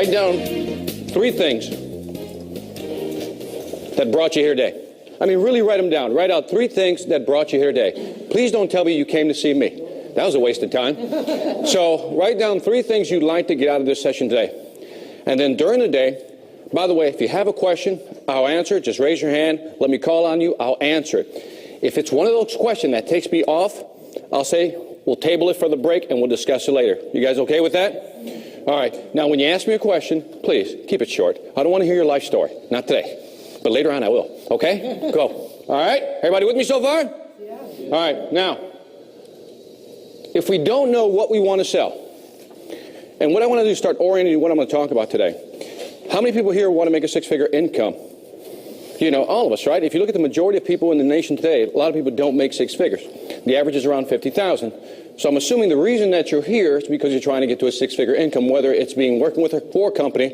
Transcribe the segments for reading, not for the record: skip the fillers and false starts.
Write down 3 things that brought you here today. I mean, really write them down. Write out 3 things that brought you here today. Please don't tell me you came to see me. That was a waste of time. So write down 3 things you'd like to get out of this session today. And then during the day, by the way, if you have a question, I'll answer it. Just raise your hand. Let me call on you. I'll answer it. If it's one of those questions that takes me off, I'll say, we'll table it for the break and we'll discuss it later. You guys okay with that? All right. Now, when you ask me a question, please keep it short. I don't want to hear your life story. Not today. But later on I will. Okay? Go. All right? Everybody with me so far? Yeah. All right. Now, if we don't know what we want to sell, and what I want to do is start orienting what I'm going to talk about today. How many people here want to make a 6-figure income? You know, all of us, right? If you look at the majority of people in the nation today, a lot of people don't make 6 figures. The average is around 50,000. So I'm assuming the reason that you're here is because you're trying to get to a 6-figure income, whether it's working with for a company.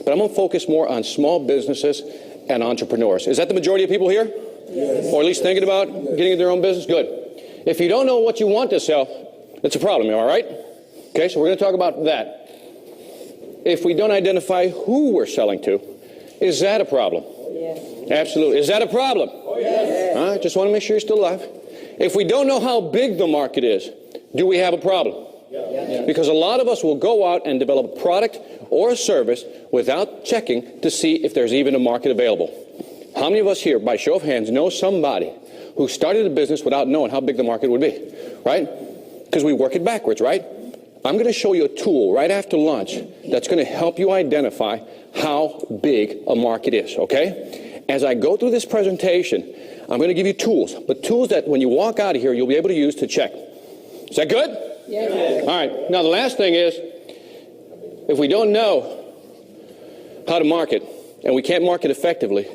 But I'm going to focus more on small businesses and entrepreneurs. Is that the majority of people here? Yes. Or at least thinking about getting into their own business? Good. If you don't know what you want to sell, it's a problem, all right? Okay, so we're going to talk about that. If we don't identify who we're selling to, is that a problem? Yes. Absolutely. Is that a problem? Oh, yes. All right, just want to make sure you're still alive. If we don't know how big the market is, do we have a problem? Yes. Because a lot of us will go out and develop a product or a service without checking to see if there's even a market available. How many of us here, by show of hands, know somebody who started a business without knowing how big the market would be, right? Because we work it backwards, right? I'm going to show you a tool right after lunch that's going to help you identify how big a market is, okay? As I go through this presentation, I'm going to give you tools, but tools that when you walk out of here, you'll be able to use to check. Is that good? Yes. All right. Now, the last thing is, if we don't know how to market and we can't market effectively,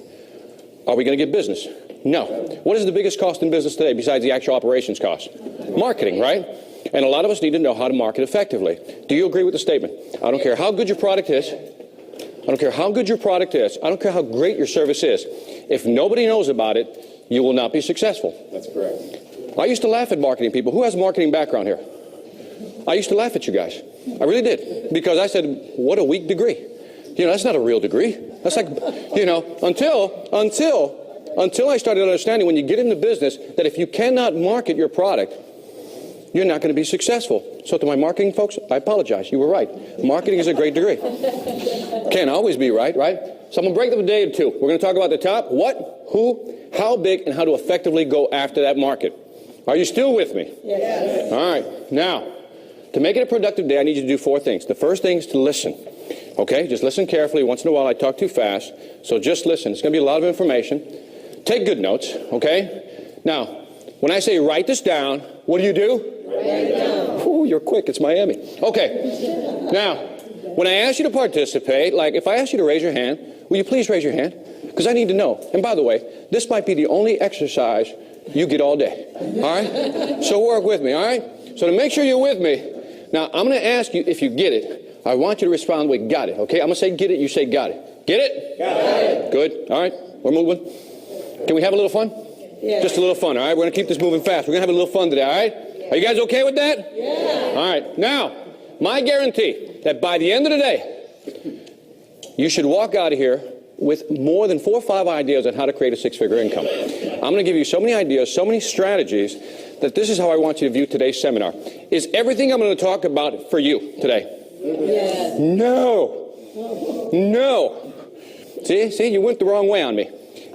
are we going to get business? No. What is the biggest cost in business today besides the actual operations cost? Marketing, right? And a lot of us need to know how to market effectively. Do you agree with the statement? I don't care how good your product is. I don't care how good your product is. I don't care how great your service is. If nobody knows about it, you will not be successful. That's correct. I used to laugh at marketing people. Who has a marketing background here? I used to laugh at you guys. I really did. Because I said, what a weak degree. You know, that's not a real degree. That's like, you know, until I started understanding when you get into business that if you cannot market your product, you're not going to be successful. So to my marketing folks, I apologize. You were right. Marketing is a great degree. Can't always be right, right? So I'm going to break them a day or two. We're going to talk about the top, what, who, how big, and how to effectively go after that market. Are you still with me? Yes. All right. Now, to make it a productive day, I need you to do 4 things. The first thing is to listen. Okay? Just listen carefully. Once in a while, I talk too fast. So just listen. It's going to be a lot of information. Take good notes. Okay? Now, when I say write this down, what do you do? Write it down. Ooh, you're quick. It's Miami. Okay. Now, when I ask you to participate, like if I ask you to raise your hand, will you please raise your hand? Because I need to know. And by the way, this might be the only exercise you get all day. All right? So work with me, all right? So to make sure you're with me, now I'm going to ask you if you get it. I want you to respond with got it, okay? I'm going to say get it, you say got it. Get it? Got it. Good. All right. We're moving. Can we have a little fun? Yeah. Just a little fun, all right? We're going to keep this moving fast. We're going to have a little fun today, all right? Yeah. Are you guys okay with that? Yeah. All right. Now, my guarantee that by the end of the day, you should walk out of here with more than 4 or 5 ideas on how to create a 6-figure income. I'm going to give you so many ideas, so many strategies, that this is how I want you to view today's seminar. Is everything I'm going to talk about for you today? Yes. No. No. See, you went the wrong way on me.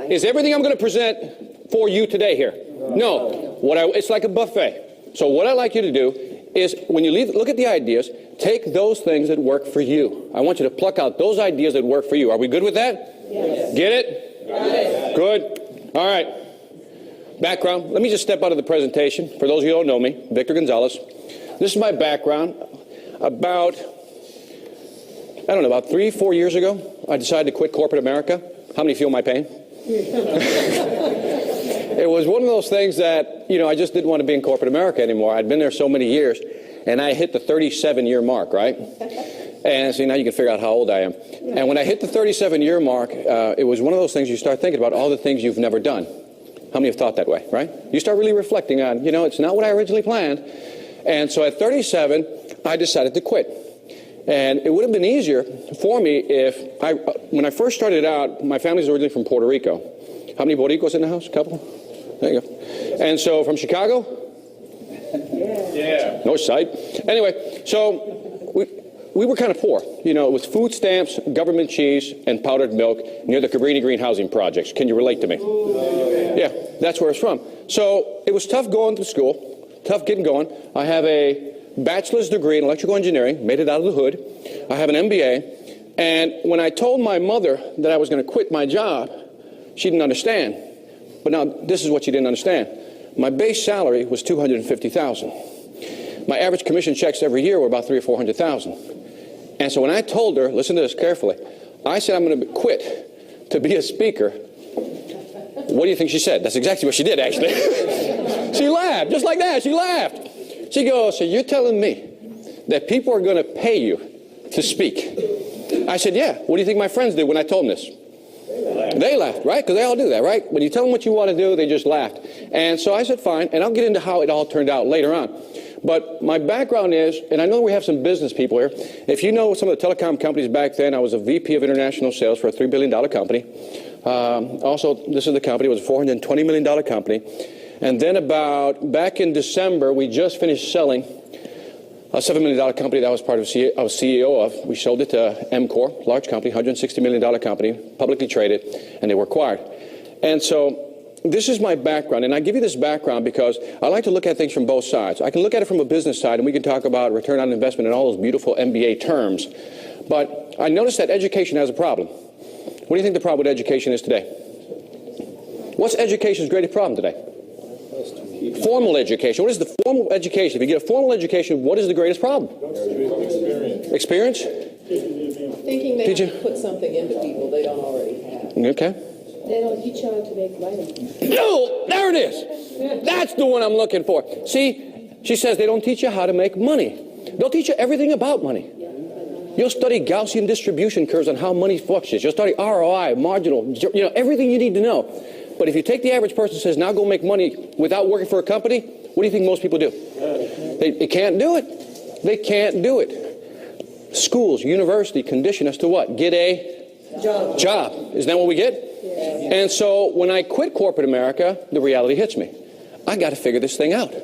Is everything I'm going to present for you today here? No. It's like a buffet. So what I'd like you to do is when you look at the ideas, take those things that work for you. I want you to pluck out those ideas that work for you. Are we good with that? Yes. Get it? Yes. Good. All right. Background. Let me just step out of the presentation. For those of you who don't know me, Victor Gonzalez. This is my background. About 3 or 4 years ago, I decided to quit corporate America. How many feel my pain? It was one of those things that, I just didn't want to be in corporate America anymore. I'd been there so many years, and I hit the 37-year mark, right? And so now you can figure out how old I am. And when I hit the 37-year mark, it was one of those things you start thinking about all the things you've never done. How many have thought that way, right? You start really reflecting on, it's not what I originally planned. And so at 37, I decided to quit. And it would have been easier for me if when I first started out, my family's originally from Puerto Rico. How many Boricos in the house? A couple? There you go. And so from Chicago? Yeah. North side. Anyway, so we were kind of poor. You know, it was food stamps, government cheese, and powdered milk near the Cabrini Green housing projects. Can you relate to me? Yeah, that's where it's from. So it was tough going to school, tough getting going. I have a bachelor's degree in electrical engineering, made it out of the hood. I have an MBA. And when I told my mother that I was going to quit my job, she didn't understand. But now, this is what she didn't understand. My base salary was $250,000. My average commission checks every year were about $300,000 or $400,000. And so when I told her, listen to this carefully, I said I'm going to quit to be a speaker. What do you think she said? That's exactly what she did, actually. She laughed, just like that. She laughed. She goes, so you're telling me that people are going to pay you to speak? I said, yeah. What do you think my friends did when I told them this? They laughed, right? Because they all do that, right? When you tell them what you want to do, they just laughed. And so I said, fine. And I'll get into how it all turned out later on. But my background is, and I know we have some business people here. If you know some of the telecom companies back then, I was a VP of international sales for a $3 billion company. Also, this is the company. It was a $420 million company. And then back in December, we just finished selling a $7 million company that I was CEO of. We sold it to MCOR, large company, $160 million company, publicly traded, and they were acquired. And so this is my background, and I give you this background because I like to look at things from both sides. I can look at it from a business side, and we can talk about return on investment and all those beautiful MBA terms. But I noticed that education has a problem. What do you think the problem with education is today? What's education's greatest problem today? Formal education. What is the formal education? If you get a formal education, what is the greatest problem? Experience? Thinking they have to put something into people they don't already have. Okay. They don't teach you how to make money. No, there it is. That's the one I'm looking for. See, she says they don't teach you how to make money. They'll teach you everything about money. You'll study Gaussian distribution curves on how money fluctuates. You'll study ROI, marginal, everything you need to know. But if you take the average person and says, now go make money without working for a company, what do you think most people do? They can't do it. They can't do it. Schools, university condition us to what? Get a job. Isn't that what we get? Yeah. And so when I quit corporate America, the reality hits me. I got to figure this thing out.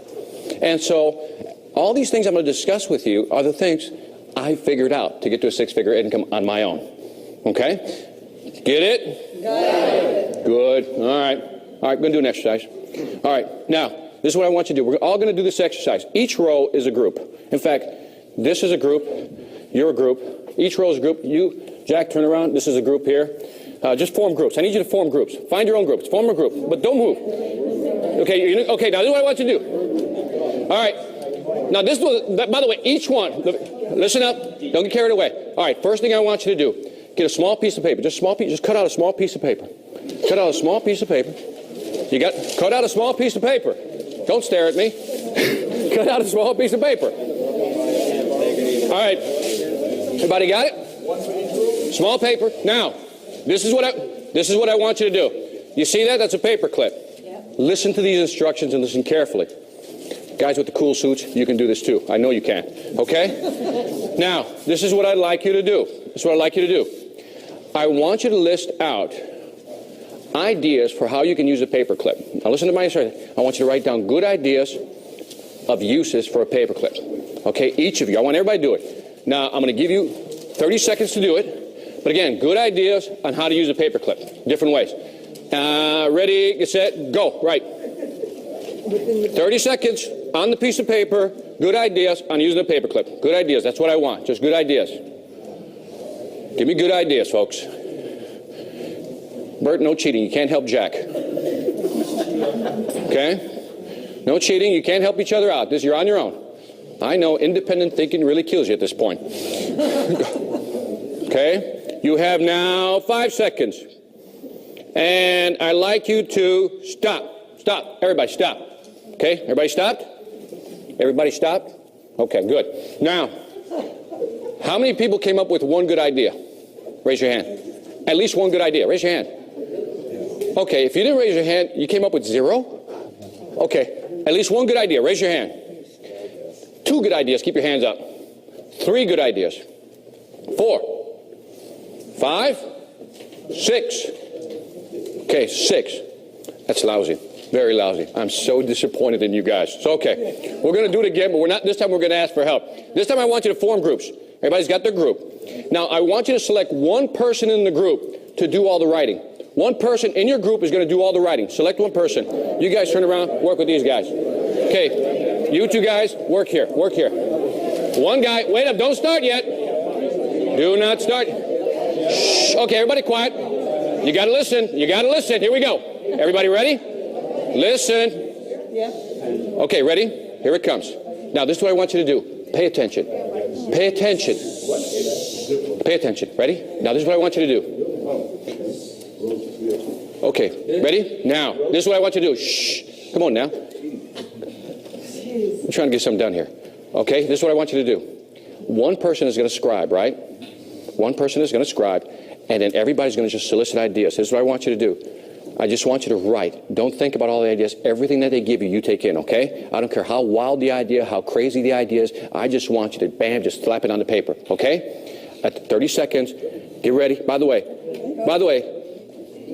And so all these things I'm going to discuss with you are the things I figured out to get to a six-figure income on my own. Okay? Get it? Got it. Good. All right. All right, I'm going to do an exercise. All right. Now, this is what I want you to do. We're all going to do this exercise. Each row is a group. In fact, this is a group. You're a group. Each row is a group. You, Jack, turn around. This is a group here. Just form groups. I need you to form groups. Find your own groups. Form a group. But don't move. Okay, okay, now this is what I want you to do. All right. Now, this was, by the way, each one, listen up. Don't get carried away. All right, first thing I want you to do, get a small piece of paper. Just cut out a small piece of paper. Cut out a small piece of paper. Cut out a small piece of paper. Don't stare at me. Cut out a small piece of paper. All right. Everybody got it? Small paper. Now, this is what I want you to do. You see that? That's a paper clip. Yep. Listen to these instructions and listen carefully. Guys with the cool suits, you can do this too. I know you can. Okay? Now, this is what I'd like you to do. This is what I'd like you to do. I want you to list out ideas for how you can use a paper clip. Now listen to my instructions. I want you to write down good ideas of uses for a paper clip. Okay, each of you. I want everybody to do it. Now, I'm going to give you 30 seconds to do it. But again, good ideas on how to use a paper clip. Different ways. Ready, get set, go. Right. 30 seconds on the piece of paper. Good ideas on using a paper clip. Good ideas. That's what I want. Just good ideas. Give me good ideas, folks. Bert, no cheating. You can't help Jack. Okay? No cheating. You can't help each other out. You're on your own. I know independent thinking really kills you at this point. Okay? You have now 5 seconds. And I'd like you to stop. Stop. Everybody stop. Okay? Everybody stopped? Everybody stopped? Okay, good. Now, how many people came up with one good idea? Raise your hand. At least one good idea. Raise your hand. Okay, if you didn't raise your hand, you came up with 0? Okay, at least one good idea. Raise your hand. 2 good ideas. Keep your hands up. 3 good ideas. 4, 5, 6. Okay, 6. That's lousy. Very lousy. I'm so disappointed in you guys. So, okay, we're going to do it again, but this time we're going to ask for help. This time I want you to form groups. Everybody's got their group. Now, I want you to select one person in the group to do all the writing. One person in your group is going to do all the writing. Select one person. You guys turn around, work with these guys. Okay, you two guys, work here, work here. One guy, wait up, don't start yet. Do not start. Shh. Okay, everybody quiet. You got to listen. You got to listen. Here we go. Everybody ready? Listen. Yeah. Okay, ready? Here it comes. Now, this is what I want you to do. Pay attention. Pay attention. Pay attention. Ready? Now, this is what I want you to do. Okay, ready? Now, this is what I want you to do. Shh. Come on now. I'm trying to get something done here. Okay, this is what I want you to do. One person is going to scribe, right? One person is going to scribe, and then everybody's going to just solicit ideas. This is what I want you to do. I just want you to write. Don't think about all the ideas. Everything that they give you, you take in, okay? I don't care how wild the idea, how crazy the idea is. I just want you to, bam, just slap it on the paper, okay? At 30 seconds, get ready. By the way,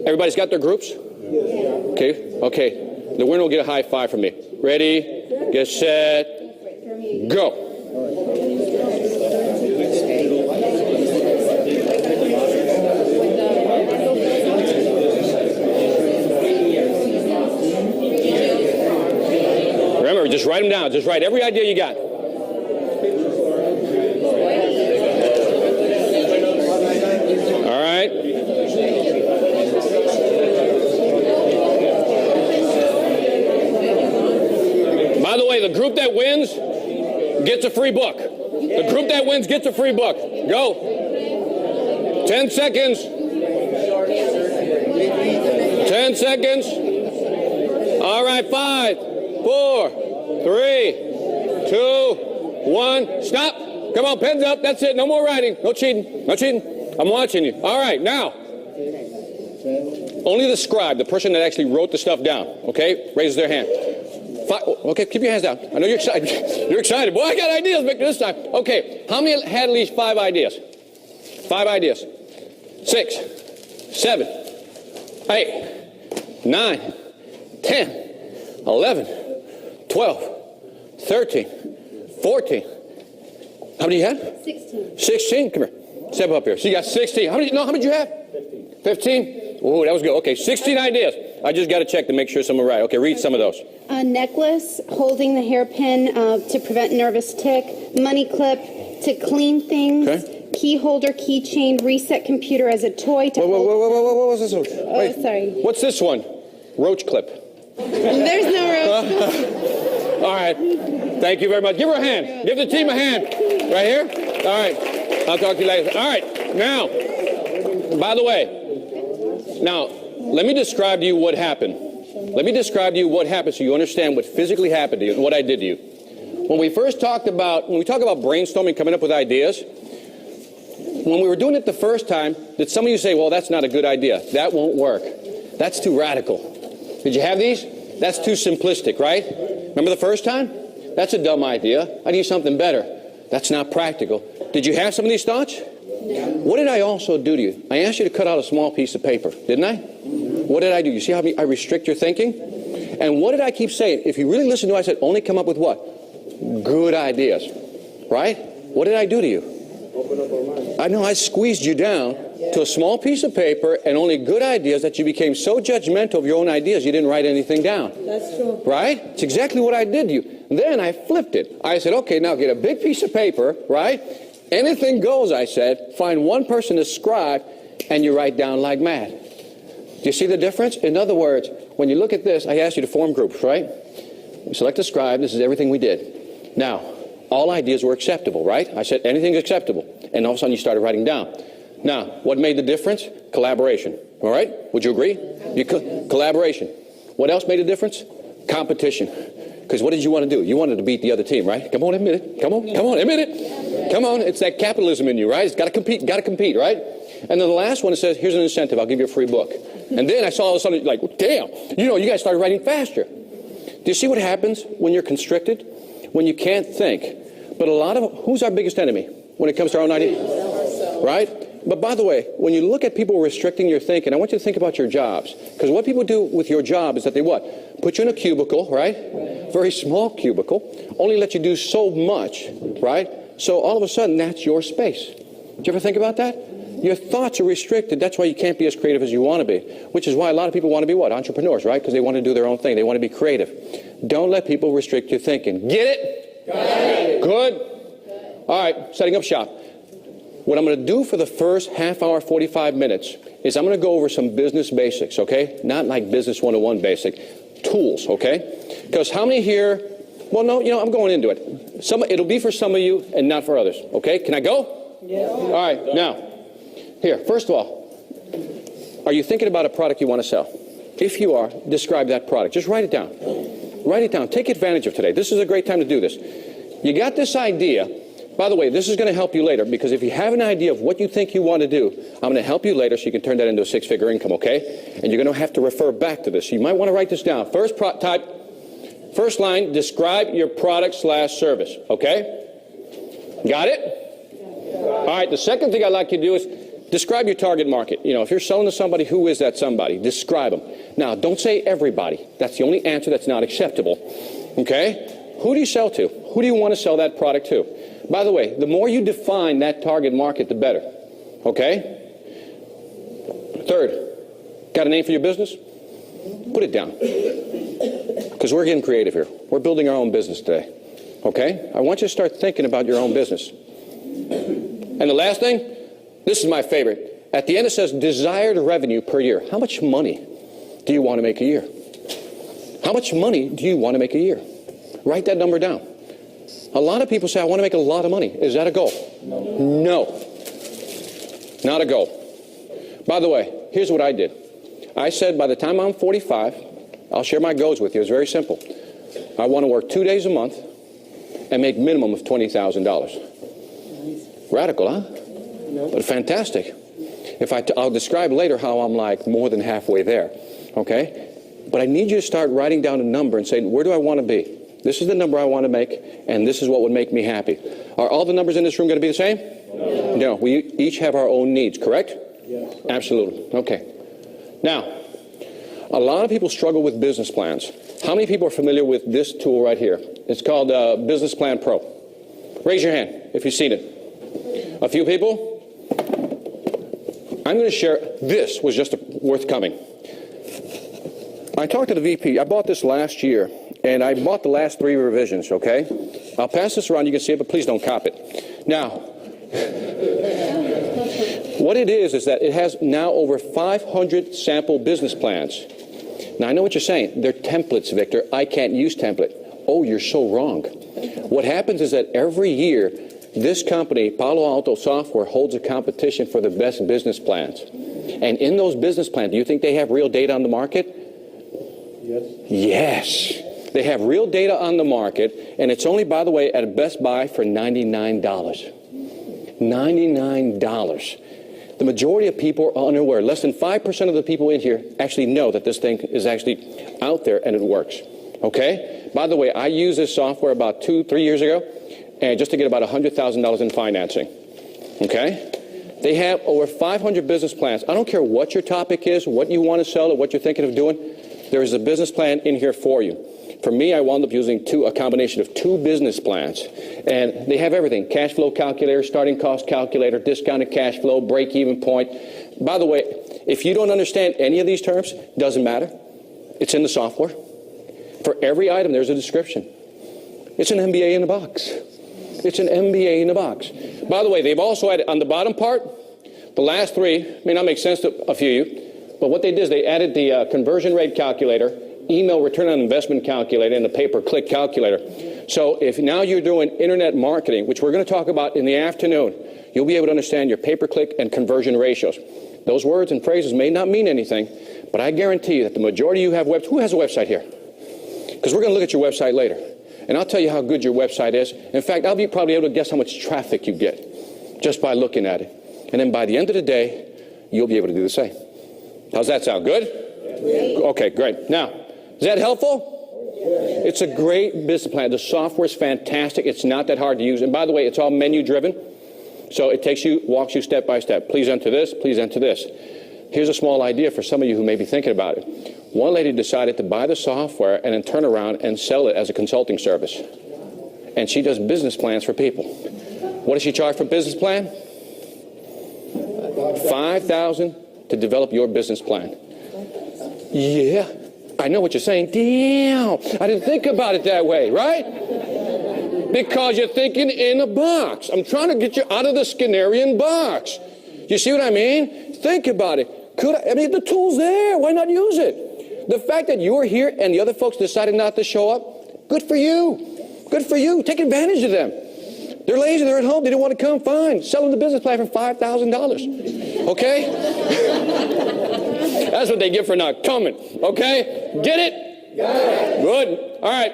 everybody's got their groups? Okay. The winner will get a high five from me. Ready, get set, go. Remember, just write them down. Just write every idea you got. All right. By the way, the group that wins gets a free book. The group that wins gets a free book. Go. 10 seconds. 10 seconds. All right, 5, 4, 3, 2, 1. Stop. Come on, pens up. That's it. No more writing. No cheating. No cheating. I'm watching you. All right, now. Only the scribe, the person that actually wrote the stuff down, okay, raises their hand. 5, okay, keep your hands down. I know you're excited. You're excited. Boy, I got ideas, Victor, this time. Okay, how many had at least 5 ideas? 5 ideas. 6, 7, 8, 9, 10, 11, 12, 13, 14. How many you had? 16. 16? Come here. Step up here. So you got 16. How many did you have? 15. Oh, that was good. Okay, 16 ideas. I just got to check to make sure some are right. Okay, read some of those. A necklace holding the hairpin to prevent nervous tick. Money clip to clean things. Okay. Key holder, keychain, reset computer as a toy to hold. What was this one? Oh, sorry. What's this one? Roach clip. There's no road. All right. Thank you very much. Give her a hand. Give the team a hand. Right here? All right. I'll talk to you later. All right. Now, by the way, let me describe to you what happened. Let me describe to you what happened so you understand what physically happened to you and what I did to you. When we talk about brainstorming, coming up with ideas, when we were doing it the first time, did some of you say, well, that's not a good idea. That won't work. That's too radical. Did you have these? That's too simplistic, right? Remember the first time? That's a dumb idea. I need something better. That's not practical. Did you have some of these thoughts? Yeah. What did I also do to you? I asked you to cut out a small piece of paper, didn't I? What did I do? You see how I restrict your thinking? And what did I keep saying? If you really listen to what I said, only come up with what? Good ideas, right? What did I do to you? I know I squeezed you down to a small piece of paper and only good ideas that you became so judgmental of your own ideas you didn't write anything down. That's true. Right? It's exactly what I did to you. Then I flipped it. I said, okay, now get a big piece of paper, right? Anything goes, I said. Find one person to scribe and you write down like mad. Do you see the difference? In other words, when you look at this, I asked you to form groups, right? We select a scribe. This is everything we did. Now, all ideas were acceptable, right? I said anything's acceptable. And all of a sudden you started writing down. Now, what made the difference? Collaboration. All right? Would you agree? Collaboration. What else made a difference? Competition. Because what did you want to do? You wanted to beat the other team, right? Come on, admit it. Come on, admit it. Come on, it's that capitalism in you, right? It's got to compete, right? And then the last one, it says, here's an incentive. I'll give you a free book. And then I saw all of a sudden, like, damn, you guys started writing faster. Do you see what happens when you're constricted? When you can't think. But who's our biggest enemy when it comes to our own ideas? right? But by the way, when you look at people restricting your thinking, I want you to think about your jobs. Because what people do with your job is that they what? Put you in a cubicle, right? Very small cubicle. Only let you do so much, right? So all of a sudden, that's your space. Did you ever think about that? Your thoughts are restricted. That's why you can't be as creative as you want to be. Which is why a lot of people want to be what? Entrepreneurs, right? Because they want to do their own thing. They want to be creative. Don't let people restrict your thinking. Get it? Got it. Good. All right, setting up shop. What I'm going to do for the first half hour, 45 minutes, is I'm going to go over some business basics, okay? Not like business 101 basic. Tools, okay? Because how many here, well, no, I'm going into it. It'll be for some of you and not for others, okay? Can I go? Yeah. All right, now, here, first of all, are you thinking about a product you want to sell? If you are, describe that product. Just write it down. Write it down. Take advantage of today. This is a great time to do this. You got this idea. By the way, this is going to help you later, because if you have an idea of what you think you want to do, I'm going to help you later so you can turn that into a six-figure income, okay? And you're going to have to refer back to this. You might want to write this down. First line, describe your product/service, okay? Got it? All right, the second thing I'd like you to do is describe your target market. If you're selling to somebody, who is that somebody? Describe them. Now, don't say everybody. That's the only answer that's not acceptable, okay? Who do you sell to? Who do you want to sell that product to? By the way, the more you define that target market, the better, okay? Third, got a name for your business? Put it down, because we're getting creative here. We're building our own business today, okay? I want you to start thinking about your own business. And the last thing, this is my favorite. At the end it says desired revenue per year. How much money do you want to make a year? How much money do you want to make a year? Write that number down. A lot of people say, I want to make a lot of money. Is that a goal? No. Not a goal. By the way, here's what I did. I said by the time I'm 45, I'll share my goals with you. It's very simple. I want to work 2 days a month and make minimum of $20,000. Radical, huh? But fantastic. I'll describe later how I'm like more than halfway there, okay? But I need you to start writing down a number and saying, where do I want to be? This is the number I want to make, and this is what would make me happy. Are all the numbers in this room going to be the same? No. We each have our own needs, correct? Yes. Absolutely. Okay. Now, a lot of people struggle with business plans. How many people are familiar with this tool right here? It's called Business Plan Pro. Raise your hand if you've seen it. A few people? I'm going to share. This was just worth coming. I talked to the VP. I bought this last year. And I bought the last 3 revisions, okay? I'll pass this around. You can see it, but please don't cop it. Now, what it is that it has now over 500 sample business plans. Now, I know what you're saying. They're templates, Victor. I can't use template. Oh, you're so wrong. What happens is that every year, this company, Palo Alto Software, holds a competition for the best business plans. And in those business plans, do you think they have real data on the market? Yes. Yes. They have real data on the market, and it's only, by the way, at Best Buy for $99. $99. The majority of people are unaware. Less than 5% of the people in here actually know that this thing is actually out there and it works. Okay? By the way, I used this software about 2-3 years ago, and just to get about $100,000 in financing. Okay? They have over 500 business plans. I don't care what your topic is, what you want to sell, or what you're thinking of doing. There is a business plan in here for you. For me, I wound up using a combination of 2 business plans. And they have everything. Cash flow calculator, starting cost calculator, discounted cash flow, break-even point. By the way, if you don't understand any of these terms, doesn't matter. It's in the software. For every item, there's a description. It's an MBA in a box. It's an MBA in a box. By the way, they've also added, on the bottom part, the last 3 may not make sense to a few of you, but what they did is they added the conversion rate calculator, email return on investment calculator, and the pay-per-click calculator. So if now you're doing internet marketing, which we're going to talk about in the afternoon, you'll be able to understand your pay-per-click and conversion ratios. Those words and phrases may not mean anything, but I guarantee you that the majority of you have websites. Who has a website here? Because we're going to look at your website later. And I'll tell you how good your website is. In fact, I'll be probably able to guess how much traffic you get just by looking at it. And then by the end of the day, you'll be able to do the same. How's that sound? Good? Okay, great. Now, is that helpful? It's a great business plan. The software is fantastic. It's not that hard to use. And by the way, it's all menu driven. So it walks you step by step. Please enter this, please enter this. Here's a small idea for some of you who may be thinking about it. One lady decided to buy the software and then turn around and sell it as a consulting service. And she does business plans for people. What does she charge for business plan? $5,000 to develop your business plan. Yeah, I know what you're saying. Damn, I didn't think about it that way, right? Because you're thinking in a box. I'm trying to get you out of the Skinnerian box. You see what I mean? Think about it. The tool's there. Why not use it? The fact that you're here and the other folks decided not to show up, good for you. Good for you. Take advantage of them. They're lazy. They're at home. They don't want to come. Fine. Sell them the business plan for $5,000. Okay? That's what they get for not coming. Okay? Get it? Got it. Good. All right.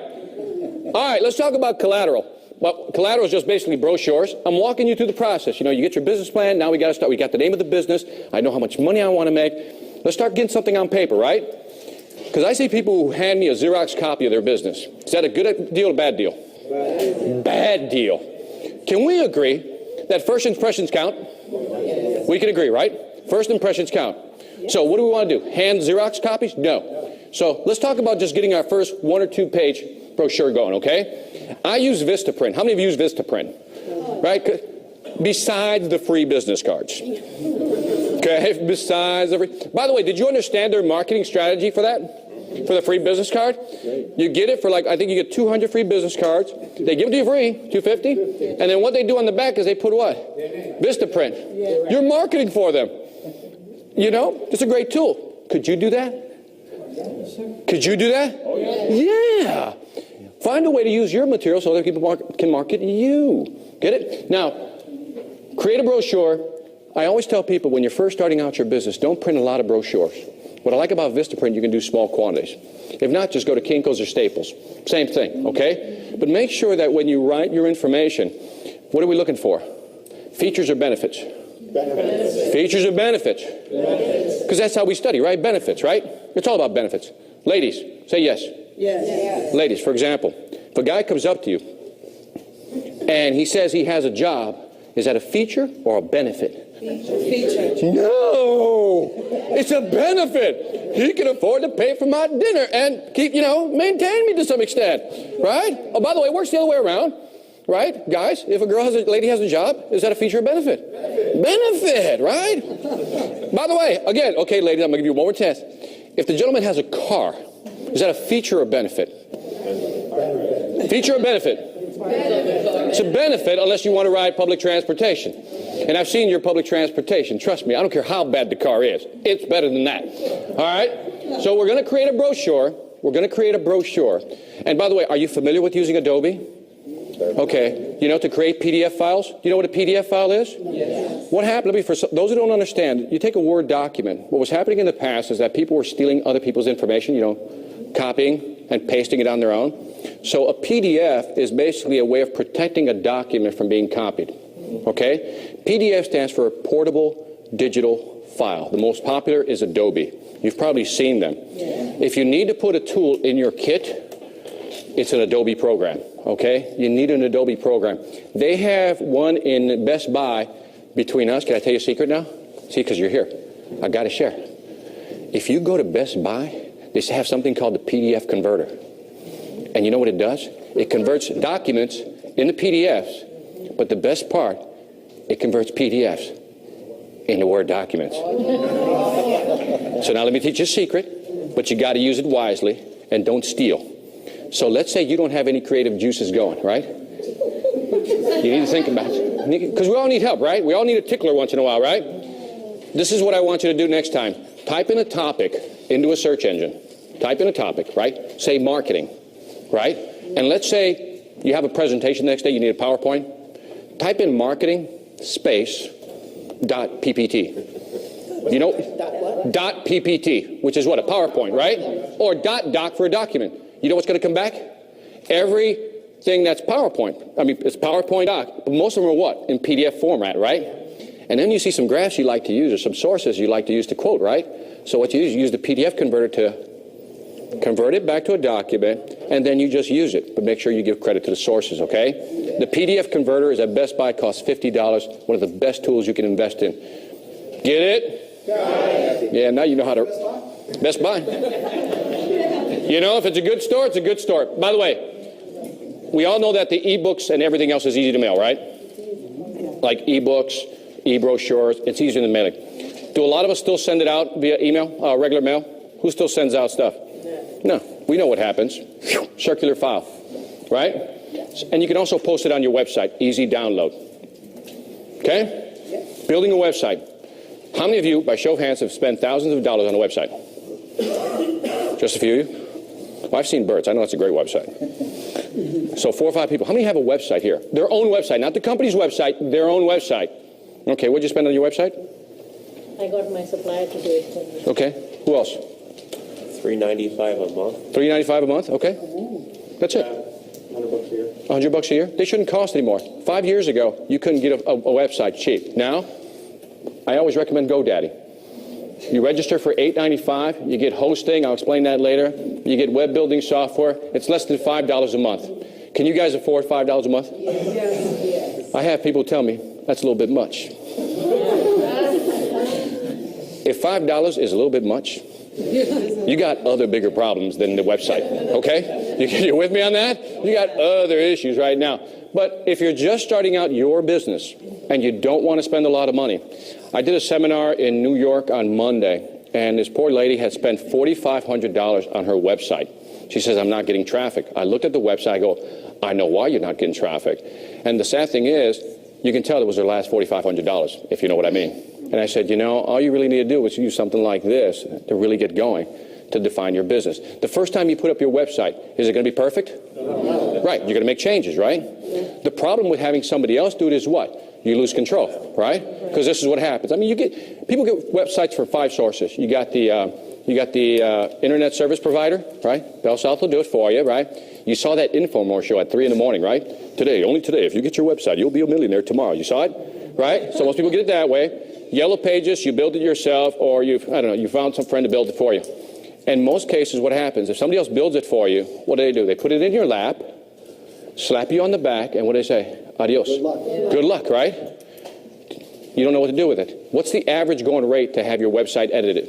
All right. Let's talk about collateral. Well, collateral is just basically brochures. I'm walking you through the process. You get your business plan. Now we got to start. We got the name of the business. I know how much money I want to make. Let's start getting something on paper, right? Because I see people who hand me a Xerox copy of their business. Is that a good deal or bad deal? Bad deal. Can we agree that first impressions count? We can agree, right? First impressions count. So what do we want to do? Hand Xerox copies? No. So let's talk about just getting our first 1 or 2 page brochure going, okay? I use Vistaprint. How many of you use Vistaprint? Right? Besides the free business cards. Okay? Besides the free. By the way, did you understand their marketing strategy for that? For the free business card? You get it for I think you get 200 free business cards. They give it to you free, $250. And then what they do on the back is they put what? Vistaprint. You're marketing for them. It's a great tool. Could you do that? Could you do that? Yeah. Find a way to use your material so other people can market you. Get it? Now, create a brochure. I always tell people when you're first starting out your business, don't print a lot of brochures. What I like about Vistaprint, you can do small quantities. If not, just go to Kinko's or Staples. Same thing, okay? But make sure that when you write your information, what are we looking for? Features or benefits? Benefits. Features or benefits? Because that's how we study, right? Benefits, right? It's all about benefits. Ladies, say yes. Yes. Ladies, for example, if a guy comes up to you and he says he has a job, is that a feature or a benefit? Feature. No, it's a benefit. He can afford to pay for my dinner and keep, maintain me to some extent, right? Oh, by the way, it works the other way around, right? Guys, if a lady has a job, is that a feature or benefit? Benefit, right? By the way, again, okay, ladies, I'm going to give you one more test. If the gentleman has a car, is that a feature or benefit? Feature or benefit? It's a benefit unless you want to ride public transportation. And I've seen your public transportation. Trust me, I don't care how bad the car is. It's better than that. All right? So we're going to create a brochure. And by the way, are you familiar with using Adobe? Okay. To create PDF files? You know what a PDF file is? Yes. What happened, for those who don't understand, you take a Word document. What was happening in the past is that people were stealing other people's information, copying and pasting it on their own. So a PDF is basically a way of protecting a document from being copied. Okay? PDF stands for Portable Digital File. The most popular is Adobe. You've probably seen them. Yeah. If you need to put a tool in your kit, it's an Adobe program. Okay? You need an Adobe program. They have one in Best Buy between us. Can I tell you a secret now? See, because you're here. I got to share. If you go to Best Buy, they have something called the PDF converter. And you know what it does? It converts documents into PDFs. But the best part, it converts PDFs into Word documents. So now let me teach you a secret, but you got to use it wisely and don't steal. So let's say you don't have any creative juices going, right? You need to think about it. Because we all need help, right? We all need a tickler once in a while, right? This is what I want you to do next time. Type in a topic into a search engine. Type in a topic, right? Say marketing, right? And let's say you have a presentation the next day, you need a PowerPoint. Type in marketing space dot PPT. Dot PPT, which is what, a PowerPoint, right? Or .doc for a document. You know what's going to come back? Everything that's PowerPoint. It's PowerPoint doc, but most of them are what? In PDF format, right? And then you see some graphs you like to use or some sources you like to use to quote, right? So what you use the PDF converter to convert it back to a document, and then you just use it. But make sure you give credit to the sources, okay? The PDF converter is at Best Buy, costs $50. One of the best tools you can invest in. Get it? Yeah, now you know how to... Best Buy. You know, if it's a good store, it's a good store. By the way, we all know that the e-books and everything else is easy to mail, right? Like e-books, e-brochures, it's easier than mailing. Do a lot of us still send it out via email, regular mail? Who still sends out stuff? No. We know what happens. Circular file, right? And you can also post it on your website. Easy download. Okay? Building a website. How many of you, by show of hands, have spent thousands of dollars on a website? Just a few of you? Well, I've seen Bert's. I know that's a great website. So 4 or 5 people. How many have a website here? Their own website, not the company's website, their own website. Okay, what'd you spend on your website? I got my supplier to do it for me. Okay. Who else? $3.95 a month. $3.95 a month? Okay. That's it. $100 a year. $100 a year? They shouldn't cost anymore. 5 years ago, you couldn't get a website cheap. Now, I always recommend GoDaddy. You register for $8.95. You get hosting. I'll explain that later. You get web building software. It's less than $5 a month. Can you guys afford $5 a month? Yes. I have people tell me that's a little bit much. If $5 is a little bit much, you got other bigger problems than the website, okay? You're with me on that? You got other issues right now. But if you're just starting out your business and you don't want to spend a lot of money, I did a seminar in New York on Monday, and this poor lady had spent $4,500 on her website. She says, I'm not getting traffic. I looked at the website. I go, I know why you're not getting traffic. And the sad thing is, you can tell it was her last $4,500, if you know what I mean. And I said, you know, all you really need to do is use something like this to really get going, to define your business. The first time you put up your website, is it going to be perfect? No. Right. You're going to make changes, right? The problem with having somebody else do it is what? You lose control, right? Because this is what happens. I mean, people get websites from 5 sources. You got the internet service provider, right? Bell South will do it for you, right? You saw that infomercial at 3 in the morning, right? Today, only today, if you get your website, you'll be a millionaire tomorrow. You saw it, right? So most people get it that way. Yellow Pages, you build it yourself, or you found some friend to build it for you. In most cases, what happens, if somebody else builds it for you, what do? They put it in your lap, slap you on the back, and what do they say? Adios. Good luck. Good luck, right? You don't know what to do with it. What's the average going rate to have your website edited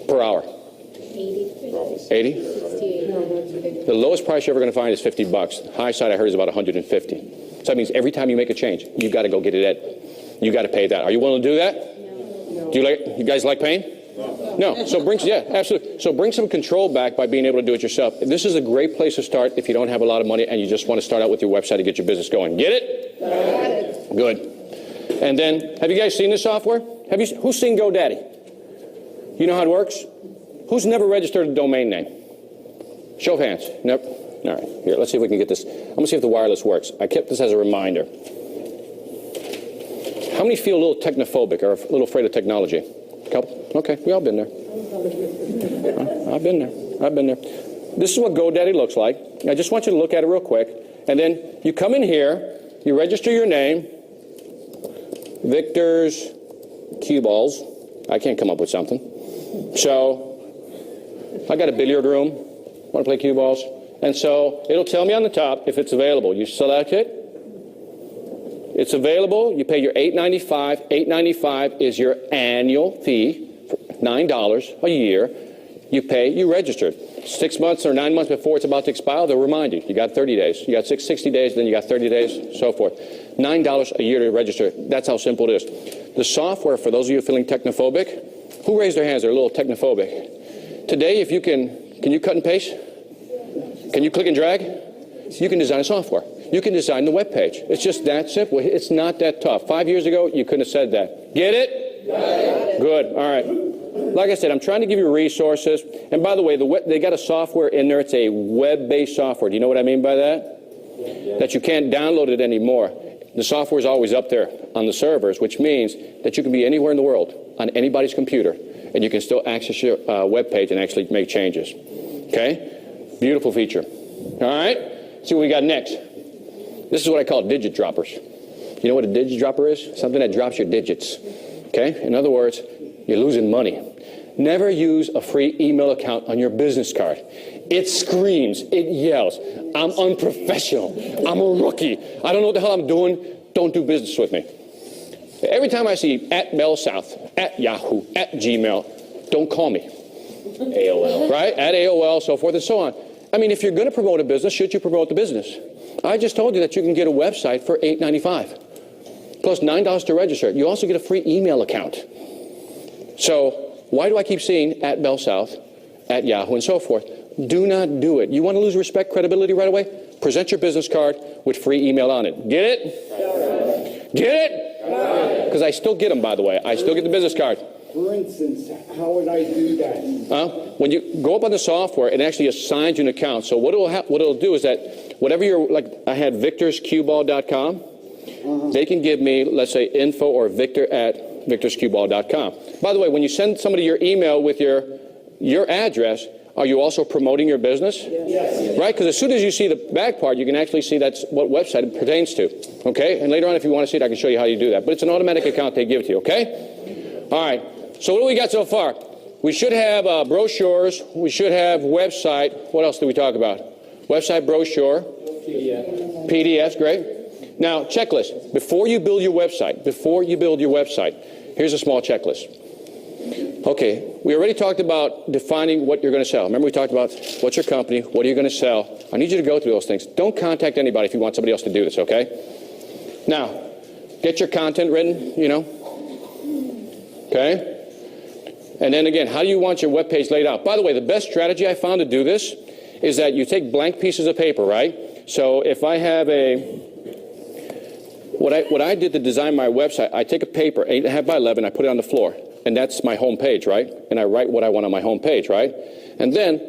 per hour? 80. 80? 68. The lowest price you're ever going to find is $50. The high side I heard is about 150. So that means every time you make a change, you've got to go get it edited. You got to pay that. Are you willing to do that? No. Do you guys like paying? No. So absolutely. So bring some control back by being able to do it yourself. This is a great place to start if you don't have a lot of money and you just want to start out with your website to get your business going. Get it? Got it. Good. And then, have you guys seen this software? Who's seen GoDaddy? You know how it works? Who's never registered a domain name? Show of hands. Never. All right. Here, let's see if we can get this. I'm going to see if the wireless works. I kept this as a reminder. How many feel a little technophobic or a little afraid of technology? A couple? Okay, we all been there. I've been there. This is what GoDaddy looks like. I just want you to look at it real quick. And then you come in here, you register your name, Victor's Cue Balls. I can't come up with something. So I got a billiard room. Want to play cue balls? And so it'll tell me on the top if it's available. You select it. It's available. You pay your $8.95. $8.95 is your annual fee, for $9 a year. You pay, you registered. 6 months or 9 months before it's about to expire, they'll remind you. You got 30 days. You got 60 days, then you got 30 days, so forth. $9 a year to register. That's how simple it is. The software, for those of you feeling technophobic, who raised their hands? They're a little technophobic. Today, if you can you cut and paste? Can you click and drag? You can design a software. You can design the web page. It's just that simple. It's not that tough. 5 years ago, you couldn't have said that. Get it? Got it. Good. All right. Like I said, I'm trying to give you resources. And by the way, they got a software in there. It's a web-based software. Do you know what I mean by that? Yeah. That you can't download it anymore. The software is always up there on the servers, which means that you can be anywhere in the world on anybody's computer, and you can still access your web page and actually make changes. Okay? Beautiful feature. All right? See what we got next. This is what I call digit droppers. You know what a digit dropper is? Something that drops your digits. Okay? In other words, you're losing money. Never use a free email account on your business card. It screams. It yells. I'm unprofessional. I'm a rookie. I don't know what the hell I'm doing. Don't do business with me. Every time I see at BellSouth, at Yahoo, at Gmail, don't call me. AOL. Right? At AOL, so forth and so on. I mean, if you're going to promote a business, should you promote the business? I just told you that you can get a website for $8.95 plus $9 to register. You also get a free email account. So why do I keep seeing at BellSouth, at Yahoo, and so forth? Do not do it. You want to lose respect, credibility right away? Present your business card with free email on it. Get it? Get it? Because I still get them, by the way. I still get the business card. For instance, how would I do that? When you go up on the software, it actually assigns you an account. So what it'll do is that whatever I had victorscueball.com, they can give me, let's say, info or victor at victorscueball.com. By the way, when you send somebody your email with your address, are you also promoting your business? Yes. Right? Because as soon as you see the back part, you can actually see that's what website it pertains to. Okay? And later on, if you want to see it, I can show you how you do that. But it's an automatic account they give to you. Okay? All right. So what do we got so far? We should have brochures. We should have website. What else did we talk about? Website, brochure. PDFs, great. Now, checklist. Before you build your website, here's a small checklist. Okay, we already talked about defining what you're going to sell. Remember we talked about what's your company, what are you going to sell? I need you to go through those things. Don't contact anybody if you want somebody else to do this, okay? Now, get your content written, okay? And then again, how do you want your web page laid out? By the way, the best strategy I found to do this is that you take blank pieces of paper, right? So if I have what I did to design my website, I take a paper, 8.5 by 11, I put it on the floor. And that's my home page, right? And I write what I want on my home page, right? And then,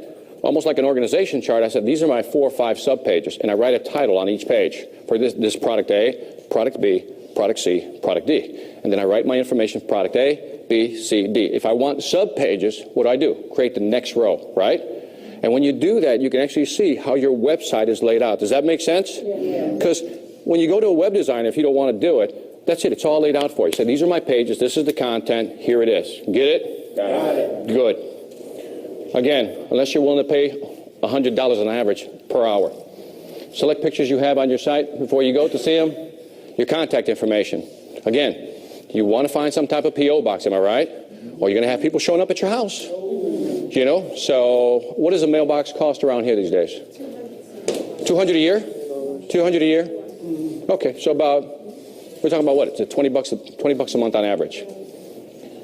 almost like an organization chart, I said, these are my 4 or 5 sub-pages. And I write a title on each page. For this product A, product B, product C, product D. And then I write my information for product A, B, C, D. If I want sub-pages, what do? Create the next row, right? And when you do that, you can actually see how your website is laid out. Does that make sense? Because when you go to a web designer, if you don't want to do it, that's it. It's all laid out for you. So these are my pages. This is the content. Here it is. Get it? Got it. Good. Again, unless you're willing to pay $100 on average per hour. Select pictures you have on your site before you go to see them. Your contact information. Again, you want to find some type of P.O. box, am I right? Or you're going to have people showing up at your house. So what does a mailbox cost around here these days? 200 a year? 200 a year? Okay, so we're talking about what? It's $20 a month on average.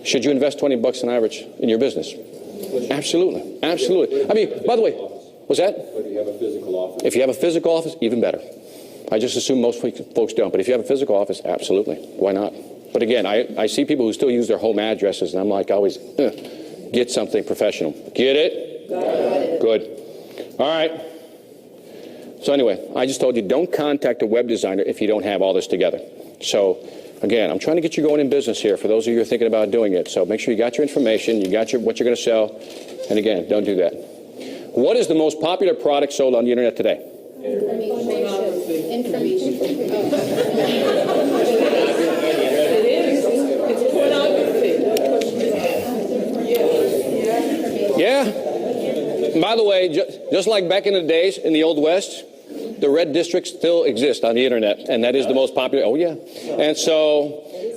Should you invest $20 on average in your business? Absolutely. Absolutely. I mean, by the way, what's that? But you have a physical office. If you have a physical office, even better. I just assume most folks don't. But if you have a physical office, absolutely. Why not? But again, I see people who still use their home addresses, and I'm like always, get something professional. Get it? Got it. Good. All right. So anyway, I just told you, don't contact a web designer if you don't have all this together. So, again, I'm trying to get you going in business here for those of you who are thinking about doing it. So make sure you got your information, you got what you're going to sell, and again, don't do that. What is the most popular product sold on the internet today? Information. It is. It's pornography. Yeah. By the way, just like back in the days in the Old West, the red districts still exist on the internet, and that is the most popular. Oh, yeah. And so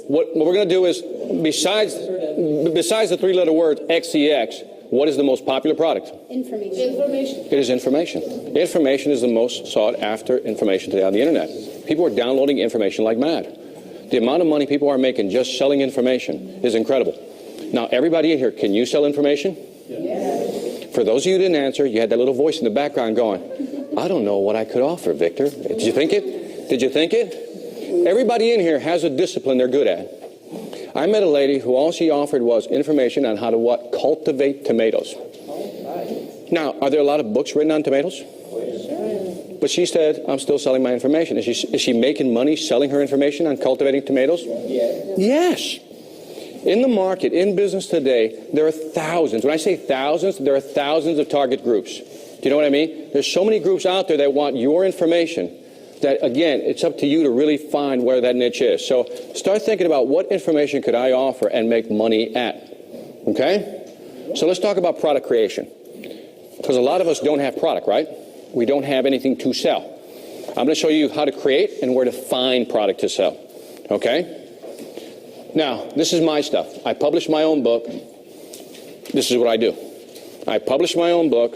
what we're going to do is, besides the 3-letter word XEX, what is the most popular product? Information. It is information. Information is the most sought after information today on the internet. People are downloading information like mad. The amount of money people are making just selling information is incredible. Now, everybody in here, can you sell information? Yes. For those of you who didn't answer, you had that little voice in the background going, I don't know what I could offer, Victor. Did you think it? Did you think it? Everybody in here has a discipline they're good at. I met a lady who all she offered was information on how to cultivate tomatoes. Now, are there a lot of books written on tomatoes? But she said, I'm still selling my information. Is she making money selling her information on cultivating tomatoes? Yes. In the market, in business today, there are thousands. When I say thousands, there are thousands of target groups. Do you know what I mean? There's so many groups out there that want your information that, again, it's up to you to really find where that niche is. So start thinking about what information could I offer and make money at. Okay? So let's talk about product creation. Because a lot of us don't have product, right? We don't have anything to sell. I'm going to show you how to create and where to find product to sell. Okay? Now, this is my stuff. I publish my own book. This is what I do. I publish my own book.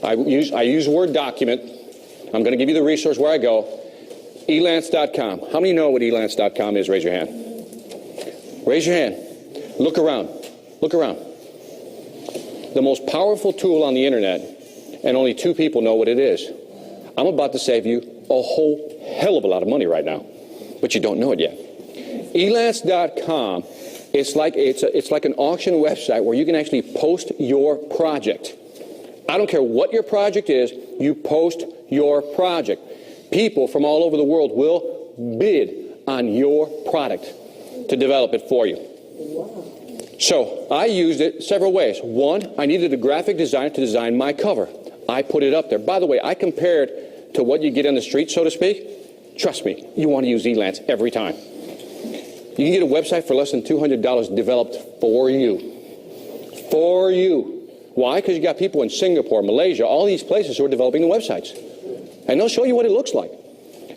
I use Word document. I'm going to give you the resource where I go. Elance.com. How many know what Elance.com is? Raise your hand. Raise your hand. Look around. Look around. The most powerful tool on the internet, and only 2 people know what it is. I'm about to save you a whole hell of a lot of money right now, but you don't know it yet. Elance.com, it's like an auction website where you can actually post your project. I don't care what your project is, you post your project. People from all over the world will bid on your product to develop it for you. So I used it several ways. One, I needed a graphic designer to design my cover. I put it up there. By the way, I compared to what you get on the street, so to speak. Trust me, you want to use Elance every time. You can get a website for less than $200 developed for you. For you. Why? Because you got people in Singapore, Malaysia, all these places who are developing the websites. And they'll show you what it looks like.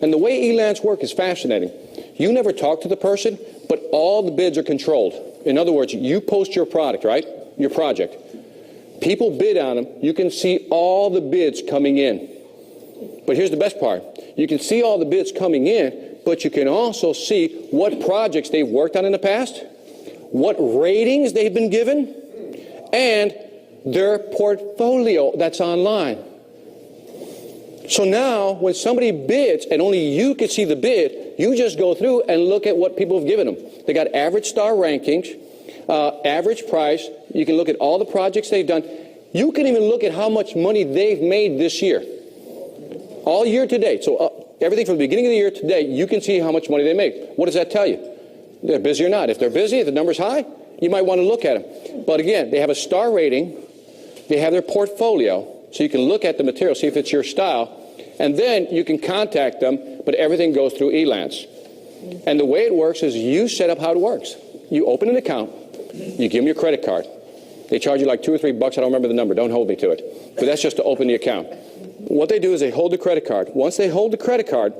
And the way Elance works is fascinating. You never talk to the person, but all the bids are controlled. In other words, you post your product, right? Your project. People bid on them. You can see all the bids coming in. But here's the best part. You can see all the bids coming in, but you can also see what projects they've worked on in the past, what ratings they've been given, and their portfolio that's online. So now, when somebody bids, and only you can see the bid, you just go through and look at what people have given them. They got average star rankings, average price. You can look at all the projects they've done. You can even look at how much money they've made this year. All year to date. So everything from the beginning of the year to date, you can see how much money they make. What does that tell you? They're busy or not. If they're busy, if the number's high, you might want to look at them. But again, they have a star rating. They have their portfolio. So you can look at the material, see if it's your style. And then you can contact them, but everything goes through Elance. And the way it works is you set up how it works. You open an account. You give them your credit card. They charge you like $2 or $3. I don't remember the number. Don't hold me to it. But that's just to open the account. What they do is they hold the credit card. Once they hold the credit card,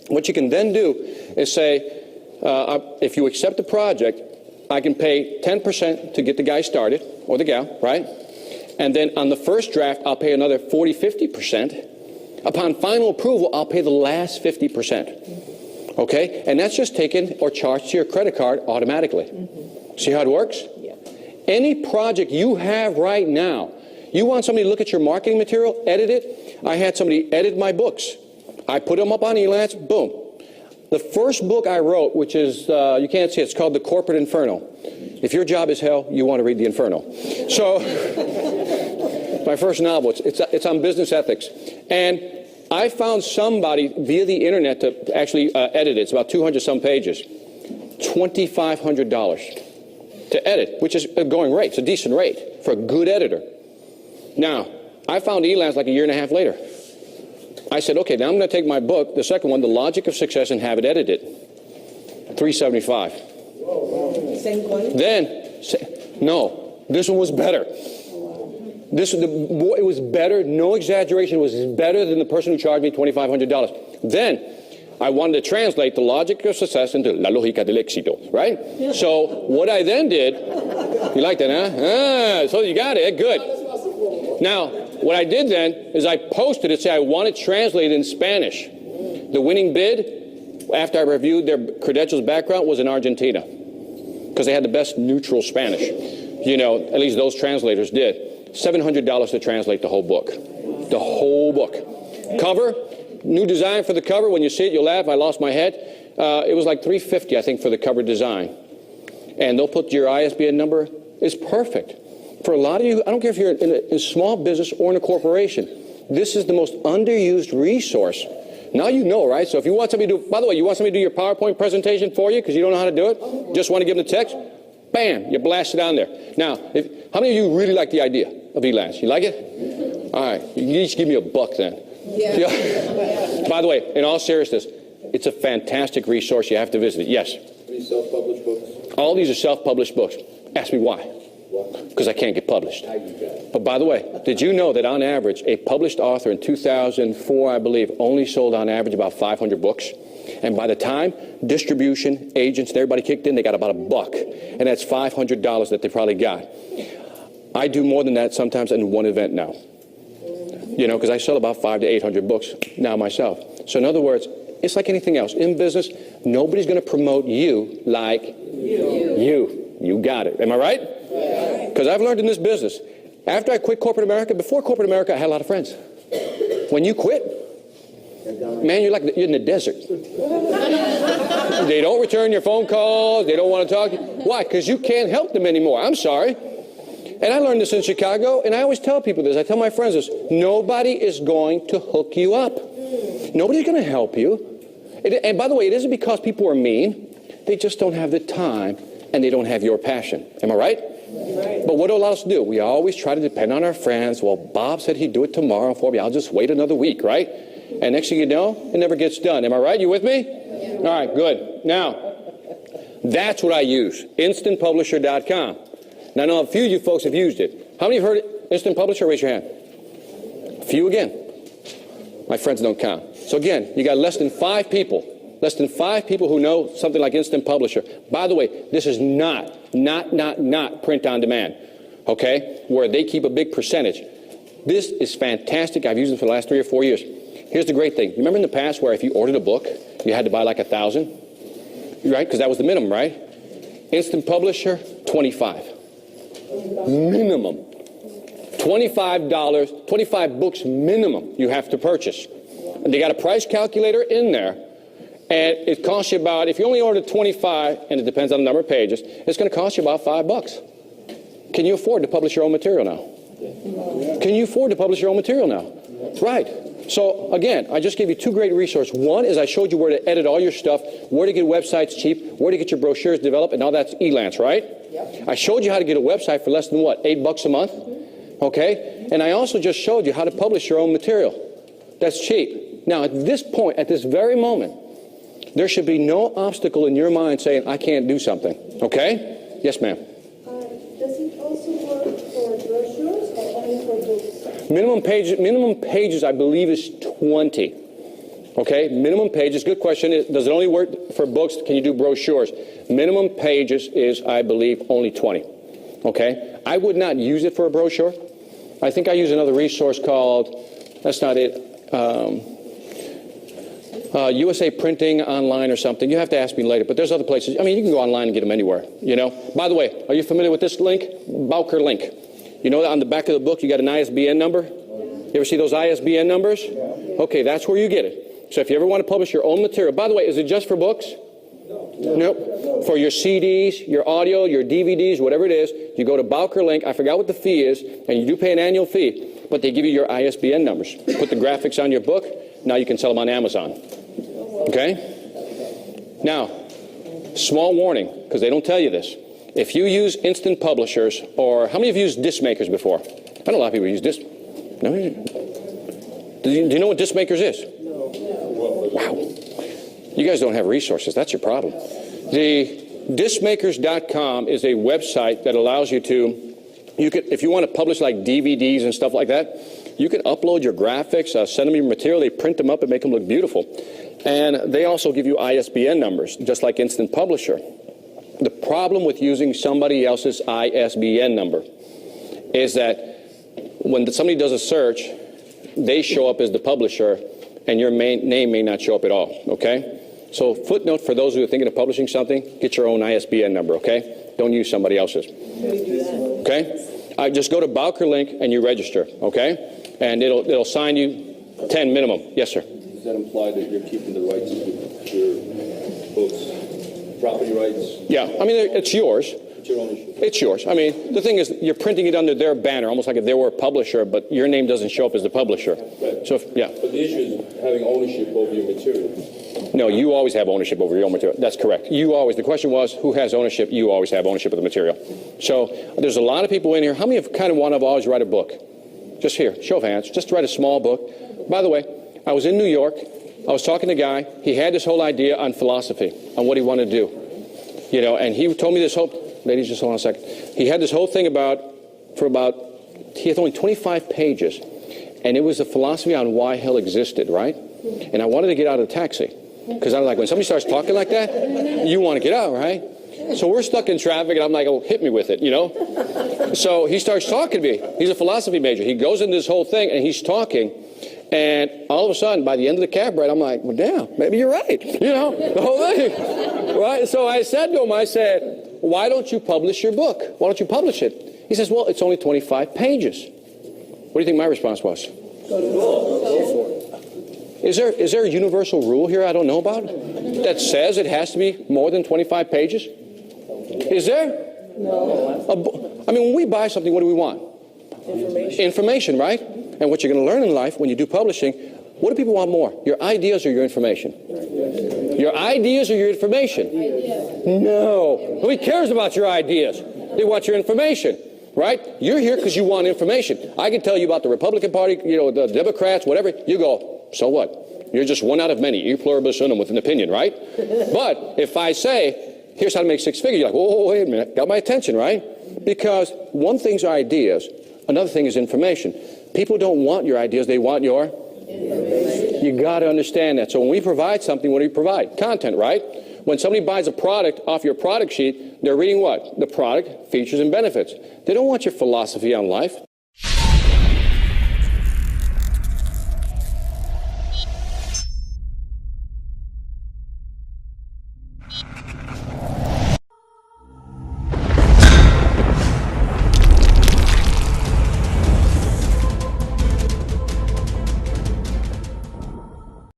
what you can then do is say, if you accept the project, I can pay 10% to get the guy started, or the gal, right? And then on the first draft, I'll pay another 40, 50%. Upon final approval, I'll pay the last 50%. Okay? And that's just taken or charged to your credit card automatically. See how it works? Yeah. Any project you have right now, you want somebody to look at your marketing material, edit it. I had somebody edit my books. I put them up on Elance, boom. The first book I wrote, which is, you can't see it, it's called The Corporate Inferno. If your job is hell, you want to read The Inferno. So, my first novel, it's on business ethics. And I found somebody via the internet to actually edit it. It's about 200 some pages. $2,500 to edit, which is a going rate. It's a decent rate for a good editor. Now, I found Elance like a year and a half later. I said, okay, now I'm going to take my book, the second one, The Logic of Success, and have it edited. $375. Same quality? Then, no, this one was better. It was better, no exaggeration, it was better than the person who charged me $2,500. Then, I wanted to translate The Logic of Success into La Lógica del Éxito, right? So, what I then did, you like that, huh? So you got it, good. Now, what I did then is I posted it, say I want it translated in Spanish. The winning bid, after I reviewed their credentials background, was in Argentina. Because they had the best neutral Spanish. You know, at least those translators did. $700 to translate the whole book. The whole book. Cover, new design for the cover. When you see it, you'll laugh. I lost my head. It was like $350, I think, for the cover design. And they'll put your ISBN number. It's perfect. For a lot of you, I don't care if you're in a small business or in a corporation, this is the most underused resource. Now you know, right? So if you want somebody to do, by the way, you want somebody to do your PowerPoint presentation for you because you don't know how to do it? Just want to give them the text? Bam, you blast it on there. Now, how many of you really like the idea of Elance? You like it? All right, you each give me $1 then. Yeah. By the way, in all seriousness, it's a fantastic resource. You have to visit it. Yes? These self-published books? All these are self-published books. Ask me why. Because I can't get published. But by the way, did you know that on average, a published author in 2004, I believe, only sold on average about 500 books? And by the time distribution, agents, and everybody kicked in, they got about $1. And that's $500 that they probably got. I do more than that sometimes in one event now. You know, because I sell about 500 to 800 books now myself. So in other words, it's like anything else. In business, nobody's going to promote you like you. You got it. Am I right? Because I've learned in this business, after I quit corporate America, before corporate America, I had a lot of friends. When you quit, man, you're in the desert. They don't return your phone calls. They don't want to talk to you. Why? Because you can't help them anymore. I'm sorry. And I learned this in Chicago, and I always tell people this. I tell my friends this. Nobody is going to hook you up. Nobody's going to help you. And by the way, it isn't because people are mean. They just don't have the time, and they don't have your passion. Am I right? But what do a lot of us do? We always try to depend on our friends. Well, Bob said he'd do it tomorrow for me. I'll just wait another week, right? And next thing you know, it never gets done. Am I right? You with me? All right, good. Now, that's what I use, instantpublisher.com. Now, I know a few of you folks have used it. How many have heard it? Instant Publisher? Raise your hand. A few again. My friends don't count. So again, you got less than 5 people who know something like Instant Publisher. By the way, this is not print on demand, okay, where they keep a big percentage. This is fantastic. I've used it for the last 3 or 4 years. Here's the great thing. You remember in the past where if you ordered a book, you had to buy like 1,000, right? Because that was the minimum, right? Instant Publisher, 25. Minimum. $25, 25 books minimum you have to purchase. And they got a price calculator in there, and it costs you about, if you only order 25, and it depends on the number of pages, it's going to cost you about $5. Can you afford to publish your own material now? Can you afford to publish your own material now? Right. So again, I just gave you 2 great resources. One is I showed you where to edit all your stuff, where to get websites cheap, where to get your brochures developed, and all that's Elance, right? Yep. I showed you how to get a website for less than what, $8 a month? Okay? And I also just showed you how to publish your own material. That's cheap. Now, at this point, at this very moment, there should be no obstacle in your mind saying, I can't do something. Okay? Yes, ma'am. Does it also work for brochures or only for books? Minimum pages, I believe, is 20. Okay? Minimum pages. Good question. Does it only work for books? Can you do brochures? Minimum pages is, I believe, only 20. Okay? I would not use it for a brochure. I think I use another resource called, that's not it, USA Printing Online or something. You have to ask me later, but there's other places. I mean, you can go online and get them anywhere, you know. By the way, are you familiar with this link? Bowker link. You know that on the back of the book you got an ISBN number? You ever see those ISBN numbers? Okay, that's where you get it. So if you ever want to publish your own material, by the way, is it just for books? Nope. For your CDs, your audio, your DVDs, whatever it is, you go to Bowker link. I forgot what the fee is, and you do pay an annual fee, but they give you your ISBN numbers. Put the graphics on your book. Now you can sell them on Amazon. Okay? Now, small warning, because they don't tell you this. If you use instant publishers, or how many of you used disc makers before? I know a lot of people use disc. No? Do you know what disc makers is? No. Wow. You guys don't have resources. That's your problem. The discmakers.com is a website that allows you to, if you want to publish like DVDs and stuff like that, you can upload your graphics, send them your material, they print them up and make them look beautiful. And they also give you ISBN numbers, just like Instant Publisher. The problem with using somebody else's ISBN number is that when somebody does a search, they show up as the publisher, and your name may not show up at all, okay? So footnote for those who are thinking of publishing something, get your own ISBN number, okay? Don't use somebody else's. Okay? Just go to Bowker link and you register, okay? And it'll sign you 10 minimum. Yes, sir. Does that imply that you're keeping the rights to your books, property rights? Yeah, I mean, it's yours. It's your ownership. It's yours. I mean, the thing is, you're printing it under their banner, almost like if they were a publisher, but your name doesn't show up as the publisher. Right. So, yeah. But the issue is having ownership over your material. No, you always have ownership over your own material. That's correct. You always. The question was, who has ownership? You always have ownership of the material. So there's a lot of people in here. How many have kind of want to always write a book? Just here, show of hands. Just write a small book. By the way, I was in New York. I was talking to a guy. He had this whole idea on philosophy, on what he wanted to do. You know, and he told me this whole... ladies, just hold on a second. He had this whole thing he had only 25 pages, and it was the philosophy on why hell existed, right? And I wanted to get out of the taxi, because I'm like, when somebody starts talking like that, you want to get out, right? So we're stuck in traffic, and I'm like, oh, hit me with it, you know? So he starts talking to me. He's a philosophy major. He goes into this whole thing, and he's talking, and all of a sudden, by the end of the cab ride, I'm like, well, damn, maybe you're right, you know, the whole thing, right? So I said to him, why don't you publish your book? Why don't you publish it? He says, well, it's only 25 pages. What do you think my response was? Is there a universal rule here I don't know about that says it has to be more than 25 pages? Is there? No. I mean, when we buy something, what do we want? Information, right? And what you're going to learn in life when you do publishing, what do people want more? Your ideas or your information? Your ideas or your information? No. Nobody cares about your ideas. They want your information. Right? You're here because you want information. I can tell you about the Republican Party, you know, the Democrats, whatever. You go, so what? You're just one out of many. E pluribus unum with an opinion, right? But if I say, here's how to make six figures, you're like, whoa, wait a minute. Got my attention, right? Because one thing's ideas, another thing is information. People don't want your ideas. They want your information. You got to understand that. So when we provide something, what do we provide? Content, right? When somebody buys a product off your product sheet, they're reading what? The product, features, and benefits. They don't want your philosophy on life.